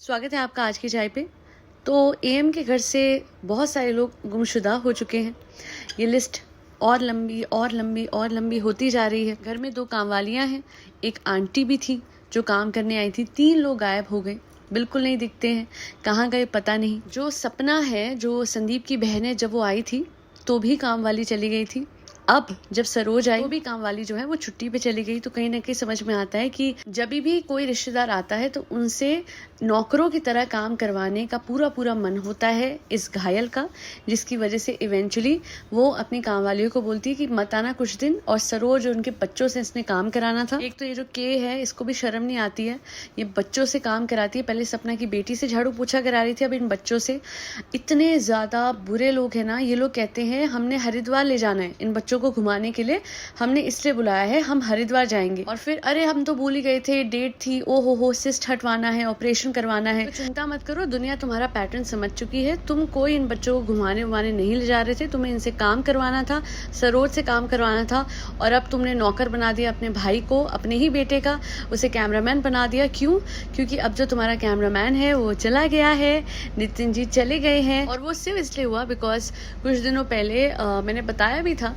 स्वागत है आपका आज की चाय पे। तो एएम के घर से बहुत सारे लोग गुमशुदा हो चुके हैं। ये लिस्ट और लंबी और लंबी और लंबी होती जा रही है। घर में 2 कामवालियां हैं, एक आंटी भी थी जो काम करने आई थी। 3 लोग गायब हो गए, बिल्कुल नहीं दिखते हैं, कहाँ गए पता नहीं। जो सपना है, जो संदीप की बहन है, जब वो आई थी तो भी काम वाली चली गई थी। अब जब सरोज आई, वो भी काम वाली जो है वो छुट्टी पे चली गई। तो कहीं ना कहीं समझ में आता है कि जब भी कोई रिश्तेदार आता है तो उनसे नौकरों की तरह काम करवाने का पूरा पूरा मन होता है इस घायल का, जिसकी वजह से इवेंचुअली वो अपनी काम वालियों को बोलती है कि मत आना कुछ दिन। और सरोज और उनके बच्चों से इसने काम कराना था। एक तो ये जो के है, इसको भी शर्म नहीं आती है, ये बच्चों से काम कराती है। पहले सपना की बेटी से झाड़ू पोछा करा रही थी, अब इन बच्चों से। इतने ज्यादा बुरे लोग हैं ना ये लोग। कहते हैं हमने हरिद्वार ले जाना है इन बच्चों को घुमाने के लिए, हमने इसलिए बुलाया है, हम हरिद्वार जाएंगे। और फिर अरे हम तो भूल ही गए थे, डेट थी, ओ हो सिस्ट हटवाना है, ऑपरेशन करवाना है। तो चिंता मत करो, दुनिया तुम्हारा पैटर्न समझ चुकी है। तुम कोई इन बच्चों को घुमाने उमाने नहीं ले जा रहे थे, तुम्हें इनसे काम करवाना था, सरोज से काम करवाना था। और अब तुमने नौकर बना दिया अपने भाई को, अपने ही बेटे का, उसे कैमरामैन बना दिया। क्यों? क्योंकि अब जो तुम्हारा कैमरामैन है वो चला गया है, नितिन जी चले गए हैं। और वो सिर्फ इसलिए हुआ बिकॉज कुछ दिनों पहले मैंने बताया भी था,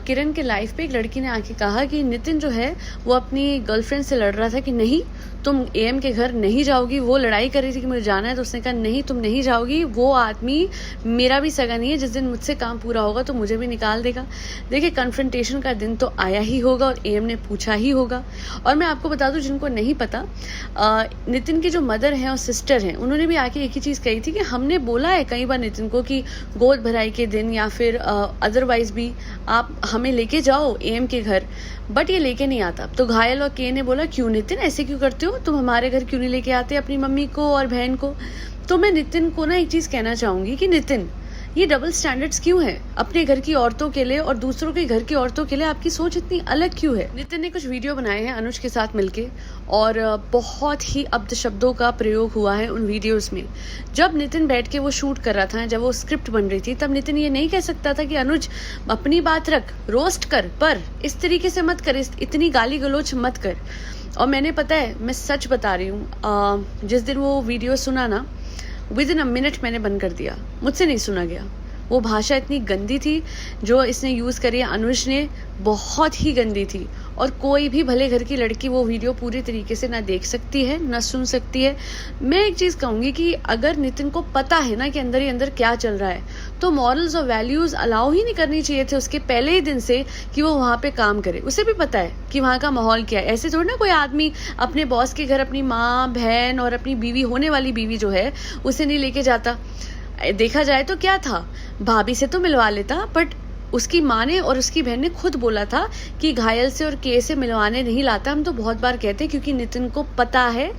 किरण के लाइफ पे एक लड़की ने आके कहा कि नितिन जो है वो अपनी गर्लफ्रेंड से लड़ रहा था कि नहीं तुम एएम के घर नहीं जाओगी। वो लड़ाई कर रही थी कि मुझे जाना है, तो उसने कहा नहीं तुम नहीं जाओगी, वो आदमी मेरा भी सगा नहीं है, जिस दिन मुझसे काम पूरा होगा तो मुझे भी निकाल देगा। देखिए कन्फ्रंटेशन का दिन तो आया ही होगा और एएम ने पूछा ही होगा। और मैं आपको बता दूं जिनको नहीं पता, नितिन की जो मदर है और सिस्टर हैं, उन्होंने भी आके एक ही चीज कही थी कि हमने बोला है कई बार नितिन को कि गोद भराई के दिन या फिर अदरवाइज भी आप हमें लेके जाओ एएम के घर, बट ये लेके नहीं आता। तो घायल और के ने बोला क्यों नितिन ऐसे क्यों करते हो, तुम हमारे घर क्यों नहीं लेके आते अपनी मम्मी को और बहन को। तो मैं नितिन को ना एक चीज कहना चाहूंगी कि नितिन ये डबल स्टैंडर्ड्स क्यों है अपने घर की औरतों के लिए और दूसरों के घर की औरतों के लिए? आपकी सोच इतनी अलग क्यों है? नितिन ने कुछ वीडियो बनाए हैं अनुज के साथ मिलके और बहुत ही अब्ध शब्दों का प्रयोग हुआ है उन वीडियोस में। जब नितिन बैठ के वो शूट कर रहा था, जब वो स्क्रिप्ट बन रही थी, तब नितिन ये नहीं कह सकता था कि अनुज अपनी बात रख, रोस्ट कर, पर इस तरीके से मत कर, इतनी गाली गलोच मत कर। और मैंने पता है, मैं सच बता रही हूँ, जिस दिन वो वीडियो सुना ना, विद इन अ मिनट मैंने बंद कर दिया, मुझसे नहीं सुना गया। वो भाषा इतनी गंदी थी जो इसने यूज करी अनुज ने, बहुत ही गंदी थी। और कोई भी भले घर की लड़की वो वीडियो पूरी तरीके से ना देख सकती है ना सुन सकती है। मैं एक चीज कहूंगी कि अगर नितिन को पता है ना कि अंदर ही अंदर क्या चल रहा है, तो मॉरल्स और वैल्यूज अलाउ ही नहीं करनी चाहिए थे उसके पहले ही दिन से कि वो वहां पे काम करे। उसे भी पता है कि वहां का माहौल क्या है। ऐसे थोड़ी ना कोई आदमी अपने बॉस के घर अपनी माँ, बहन और अपनी बीवी, होने वाली बीवी जो है, उसे नहीं लेके जाता। देखा जाए तो क्या था, भाभी से तो मिलवा लेता, बट उसकी माँ ने और उसकी बहन ने खुद बोला था कि घायल से और के से मिलवाने नहीं लाता। हम तो बहुत बार कहते हैं क्योंकि नितिन को पता है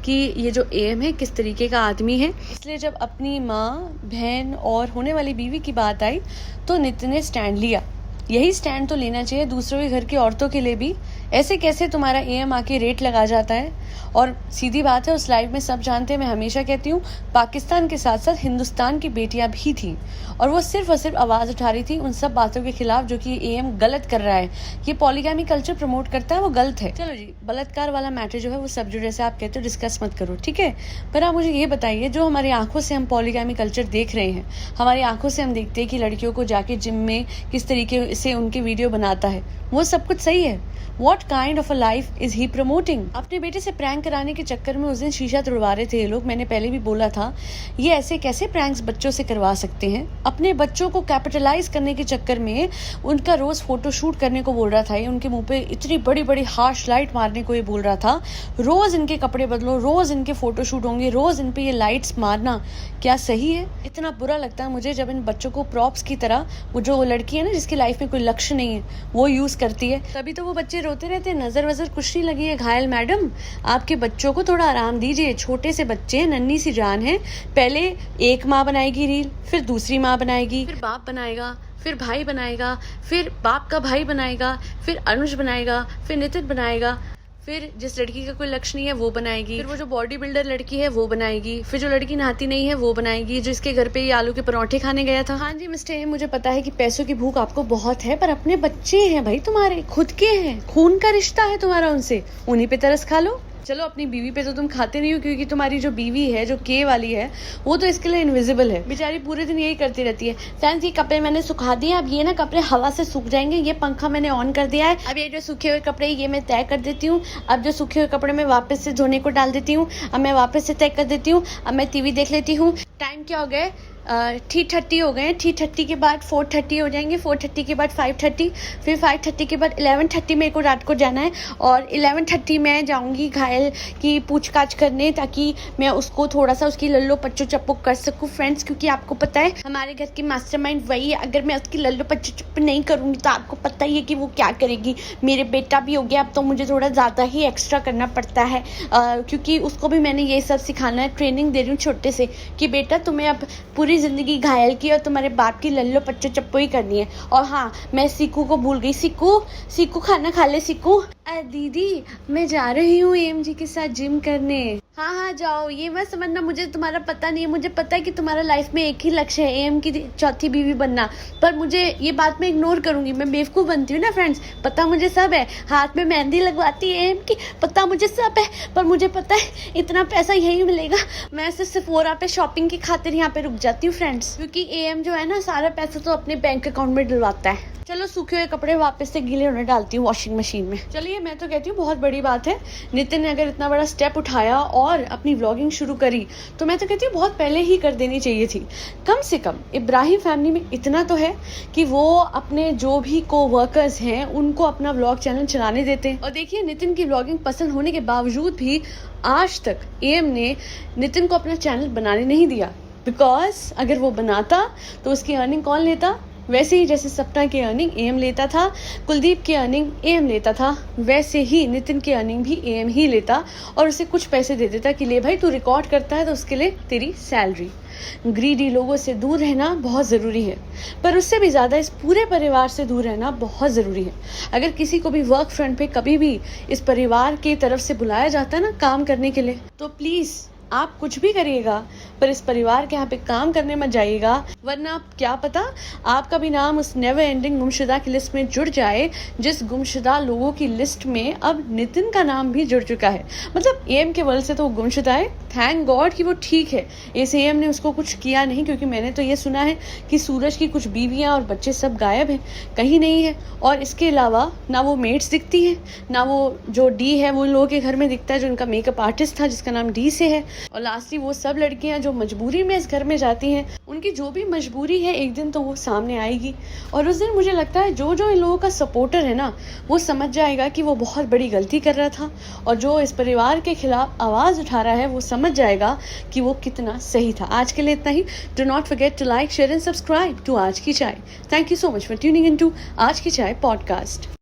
कि ये जो एएम है किस तरीके का आदमी है। इसलिए जब अपनी माँ, बहन और होने वाली बीवी की बात आई तो नितिन ने स्टैंड लिया। यही स्टैंड तो लेना चाहिए दूसरों के घर की औरतों के लिए भी। ऐसे कैसे तुम्हारा एएम आके रेट लगा जाता है? और सीधी बात है, उस लाइव में सब जानते हैं, मैं हमेशा कहती हूँ, पाकिस्तान के साथ साथ हिंदुस्तान की बेटियां भी थी और वो सिर्फ और सिर्फ आवाज उठा रही थी उन सब बातों के खिलाफ जो कि एएम गलत कर रहा है। ये पॉलीगैमी कल्चर प्रमोट करता है, वो गलत है। चलो जी, बलात्कार वाला मैटर जो है वो सब जो जैसे आप कहते हो डिस्कस मत करो, ठीक है। पर आप मुझे ये बताइए, जो हमारी आंखों से हम पॉलीगैमी कल्चर देख रहे हैं, हमारी आंखों से हम देखते हैं कि लड़कियों को जाके जिम में किस तरीके से उनके वीडियो बनाता है, वो सब कुछ सही है। What kind of a life is he promoting? अपने बेटे से प्रैंक कराने के चक्कर में उस दिन शीशा तोड़वा रहे थे ये लोग। मैंने पहले भी बोला था, ये ऐसे कैसे प्रैंक्स बच्चों से करवा सकते हैं? अपने बच्चों को कैपिटलाइज करने के चक्कर में उनका रोज फोटो शूट करने को बोल रहा था, ये उनके मुंह पे इतनी बड़ी बड़ी हार्श लाइट मारने को ये बोल रहा था, रोज इनके कपड़े बदलो, रोज इनके फोटो शूट होंगे, रोज इन पे ये लाइट्स मारना क्या सही है? इतना बुरा लगता है मुझे जब इन बच्चों को प्रॉप्स की तरह, वो जो लड़की है ना जिसकी लाइफ में कोई लक्ष्य नहीं है, वो यूज करती है। तभी तो वो बच्चे रोते रहते हैं, नजर वजर कुछ नहीं लगी है। घायल मैडम, आपके बच्चों को थोड़ा आराम दीजिए, छोटे से बच्चे, नन्ही सी जान है। पहले एक माँ बनाएगी रील, फिर दूसरी माँ बनाएगी, फिर बाप बनाएगा, फिर भाई बनाएगा, फिर बाप का भाई बनाएगा, फिर अनुज बनाएगा, फिर नितिन बनाएगा, फिर जिस लड़की का कोई लक्ष्य नहीं है वो बनाएगी, फिर वो जो बॉडी बिल्डर लड़की है वो बनाएगी, फिर जो लड़की नहाती नहीं है वो बनाएगी, जो इसके घर पे ये आलू के परोठे खाने गया था। हाँ जी मिस्टर ए, मुझे पता है कि पैसों की भूख आपको बहुत है, पर अपने बच्चे हैं भाई, तुम्हारे खुद के हैं, खून का रिश्ता है तुम्हारा उनसे, उन्हीं पे तरस खा लो। चलो अपनी बीवी पे तो तुम खाते नहीं हो, क्योंकि तुम्हारी जो बीवी है, जो के वाली है, वो तो इसके लिए इनविजिबल है। बेचारी पूरे दिन यही करती रहती है। फ्रेंड्स, ये कपड़े मैंने सुखा दिए, अब ये ना कपड़े हवा से सूख जाएंगे। ये पंखा मैंने ऑन कर दिया है। अब ये जो सूखे हुए कपड़े ये मैं तय कर देती हूँ। अब जो सूखे हुए कपड़े मैं वापस से धोने को डाल देती हूँ। अब मैं वापस से तय कर देती हूँ। अब मैं टीवी देख लेती हूँ। टाइम क्या हो गए, 3:30 हो गए। 3:30 के बाद 4:30 हो जाएंगे। 4:30 के बाद 5:30, फिर 5:30 के बाद 11:30 मेरे को रात को जाना है। और 11:30 मैं जाऊंगी घायल की पूछताछ करने, ताकि मैं उसको थोड़ा सा उसकी लल्लो पच्चो चप्पो कर सकूं फ्रेंड्स, क्योंकि आपको पता है हमारे घर की मास्टरमाइंड वही है। अगर मैं उसकी लल्लो पच्चो चप्पो नहीं करूंगी तो आपको पता ही है कि वो क्या करेगी। मेरे बेटा भी हो गया, अब तो मुझे थोड़ा ज़्यादा ही एक्स्ट्रा करना पड़ता है, क्योंकि उसको भी मैंने ये सब सिखाना है। ट्रेनिंग दे रही हूँ छोटे से कि बेटा तुम्हें अब पूरी जिंदगी घायल की और तुम्हारे बाप की लल्लो पच्चो चप्पो ही करनी है। और हाँ, मैं सीकू को भूल गई। सीकू खाना खा ले सीकू। दीदी मैं जा रही हूँ एएमजी के साथ जिम करने। हाँ जाओ, ये मत समझना मुझे तुम्हारा पता नहीं है। मुझे पता है कि तुम्हारा लाइफ में एक ही लक्ष्य है, एएम की चौथी बीवी बनना। पर मुझे ये बात मैं इग्नोर करूंगी। मैं बेवकूफ़ बनती हूँ ना फ्रेंड्स, पता मुझे सब है। हाथ में मेहंदी लगवाती है एएम की, पता मुझे सब है। पर मुझे पता है इतना पैसा यही मिलेगा। मैं सिर्फ सेफोरा पे शॉपिंग की खातिर यहाँ पे रुक जाती हूँ फ्रेंड्स, क्योंकि एएम जो है ना सारा पैसा तो अपने बैंक अकाउंट में डलवाता है। चलो सूखे हुए कपड़े वापस से गीले होने डालती हूँ वॉशिंग मशीन में। चलिए, मैं तो कहती हूँ बहुत बड़ी बात है। नितिन ने अगर इतना बड़ा स्टेप उठाया और अपनी व्लॉगिंग शुरू करी, तो मैं तो कहती हूँ बहुत पहले ही कर देनी चाहिए थी। कम से कम इब्राहिम फैमिली में इतना तो है कि वो अपने जो भी को वर्कर्स हैं उनको अपना व्लॉग चैनल चलाने देते हैं। और देखिए, नितिन की व्लॉगिंग पसंद होने के बावजूद भी आज तक एएम ने नितिन को अपना चैनल बनाने नहीं दिया। बिकॉज अगर वो बनाता तो उसकी अर्निंग कौन लेता? वैसे ही जैसे सपना की अर्निंग एएम लेता था, कुलदीप की अर्निंग एएम लेता था, वैसे ही नितिन की अर्निंग भी एएम ही लेता और उसे कुछ पैसे दे देता कि ले भाई तू रिकॉर्ड करता है तो उसके लिए तेरी सैलरी। ग्रीडी लोगों से दूर रहना बहुत ज़रूरी है, पर उससे भी ज़्यादा इस पूरे परिवार से दूर रहना बहुत ज़रूरी है। अगर किसी को भी वर्क फ्रंट पे कभी भी इस परिवार की तरफ से बुलाया जाता है ना काम करने के लिए, तो प्लीज़ आप कुछ भी करिएगा पर इस परिवार के यहाँ पे काम करने मत जाइएगा, वरना क्या पता आपका भी नाम उस नेवर एंडिंग गुमशुदा की लिस्ट में जुड़ जाए, जिस गुमशुदा लोगों की लिस्ट में अब नितिन का नाम भी जुड़ चुका है। मतलब एएम के वर्ल्ड से तो वो गुमशुदा है, थैंक गॉड कि वो ठीक है। इस एएम ने उसको कुछ किया नहीं, क्योंकि मैंने तो ये सुना है कि सूरज की कुछ बीवियाँ और बच्चे सब गायब हैं, कहीं नहीं है। और इसके अलावा ना वो मेड्स दिखती हैं, ना वो जो डी है वो उन लोगों के घर में दिखता है जो उनका मेकअप आर्टिस्ट था जिसका नाम डी से है। और लास्टली वो सब लड़कियां जो मजबूरी में इस घर में जाती हैं, उनकी जो भी मजबूरी है एक दिन तो वो सामने आएगी। और उस दिन मुझे लगता है जो जो इन लोगों का सपोर्टर है ना, वो समझ जाएगा कि वो बहुत बड़ी गलती कर रहा था, और जो इस परिवार के खिलाफ आवाज़ उठा रहा है वो समझ जाएगा कि वो कितना सही था। आज के लिए इतना ही। Do not forget to like, share and subscribe to Aaj Ki Chai. Thank you so much for tuning in to Aaj Ki चाय पॉडकास्ट।